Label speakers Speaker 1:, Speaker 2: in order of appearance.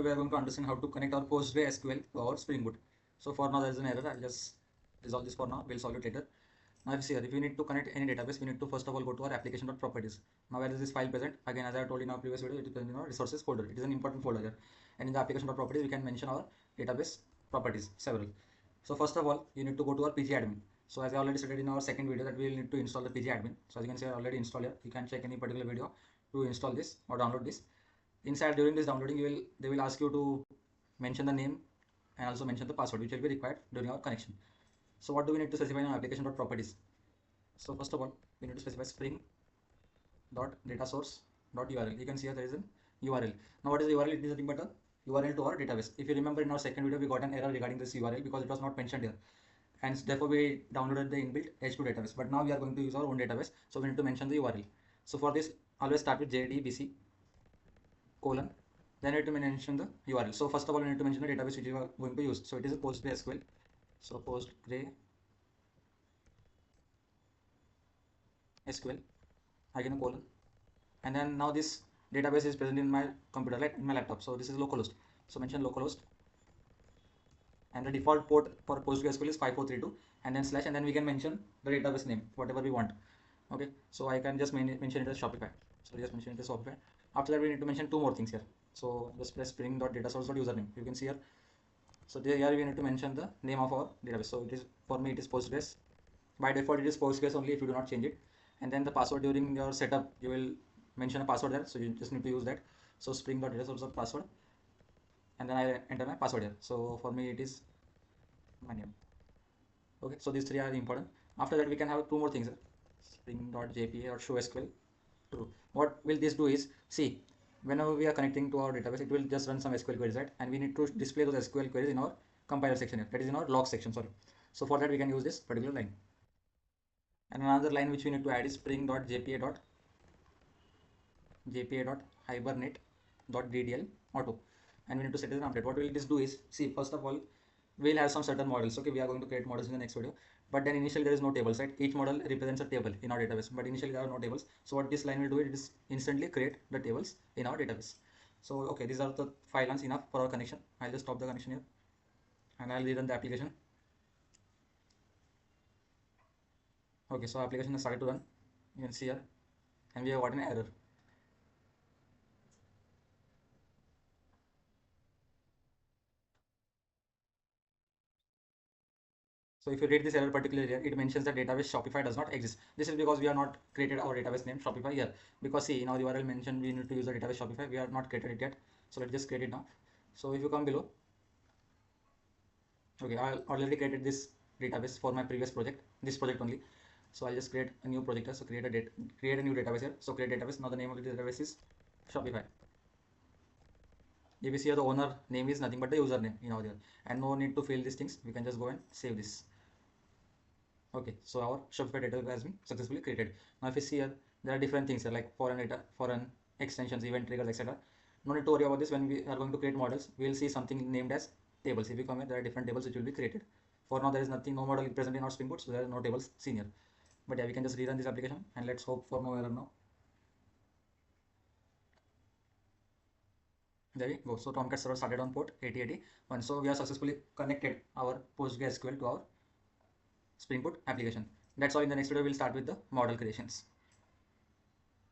Speaker 1: we are going to understand how to connect our PostgreSQL to our Spring Boot. So for now there is an error. I'll just resolve this for now. We'll solve it later. Now if we need to connect any database, we need to first of all go to our application.properties. Now where is this file present? Again, as I told in our previous video, it is present in our resources folder. It is an important folder here. And in the application.properties, we can mention our database properties, several. So first of all, you need to go to our pgadmin. So as I already stated in our second video that we will need to install the pgadmin. So as you can see, I already installed here. You can check any particular video to install this or download this. Inside, during this downloading, they will ask you to mention the name and also mention the password, which will be required during our connection. So what do we need to specify in our application.properties? So first of all, we need to specify spring.datasource.url. You can see here there is an URL. Now what is the URL? It is nothing but a URL to our database. If you remember in our second video, we got an error regarding this URL because it was not mentioned here. And therefore we downloaded the inbuilt H2 database. But now we are going to use our own database. So we need to mention the URL. So for this, always start with JDBC : then we need to mention the URL. So first of all, we need to mention the database which you are going to use. So it is a PostgreSQL. So PostgreSQL, again a colon, and then now this database is present in my computer, like in my laptop. So this is localhost. So mention localhost, and the default port for PostgreSQL is 5432, and then slash, and then we can mention the database name, whatever we want. Okay, so I can just mention it as Shopify. So just mention it as Shopify. After that, we need to mention two more things here. So just press spring.datasource.username. You can see here. So here we need to mention the name of our database. So it is, for me, it is Postgres. By default, it is Postgres only if you do not change it. And then the password, during your setup, you will mention a password there. So you just need to use that. So spring.datasource.password, and then I enter my password here. So for me, it is my name. Okay, so these three are important. After that, we can have two more things. Spring.jpa or showSQL true. What will this do is, see, whenever we are connecting to our database, it will just run some SQL queries, right? And we need to display those SQL queries in our compiler section here. That is in our log section, sorry. So for that, we can use this particular line. And another line which we need to add is spring.jpa.hibernate.ddl auto. And we need to set it as an update. What will this do is, see, first of all, we'll have some certain models. Okay, we are going to create models in the next video. But then initially there is no tables, right? Each model represents a table in our database, but initially there are no tables. So what this line will do, it is instantly create the tables in our database. So okay, these are the 5 lines enough for our connection. I'll just stop the connection here and I'll rerun the application. Okay, so application has started to run. You can see here, and we have got an error. So if you read this error particularly here, it mentions that database Shopify does not exist. This is because we are not created our database name Shopify here. Because see, in our URL mentioned we need to use the database Shopify. We are not created it yet. So let's just create it now. So if you come below, okay, I already created this database for my previous project, this project only. So I'll just create a new project here. So create a new database here. So create database. Now the name of the database is Shopify. If you see here, the owner name is nothing but the username in our here, and no need to fill these things. We can just go and save this. Okay, so our Shopify database has been successfully created. Now if you see here, there are different things here like foreign extensions, event triggers, etc. No need to worry about this. When we are going to create models, we will see something named as tables. If you come here, there are different tables which will be created. For now, there is nothing, no model present in our Spring Boot, so there are no tables seen here. But yeah, we can just rerun this application and let's hope for no error now. There we go. So Tomcat server started on port 8081. So we are successfully connected our PostgreSQL to our Spring Boot application. That's all. In the next video, we'll start with the model creations.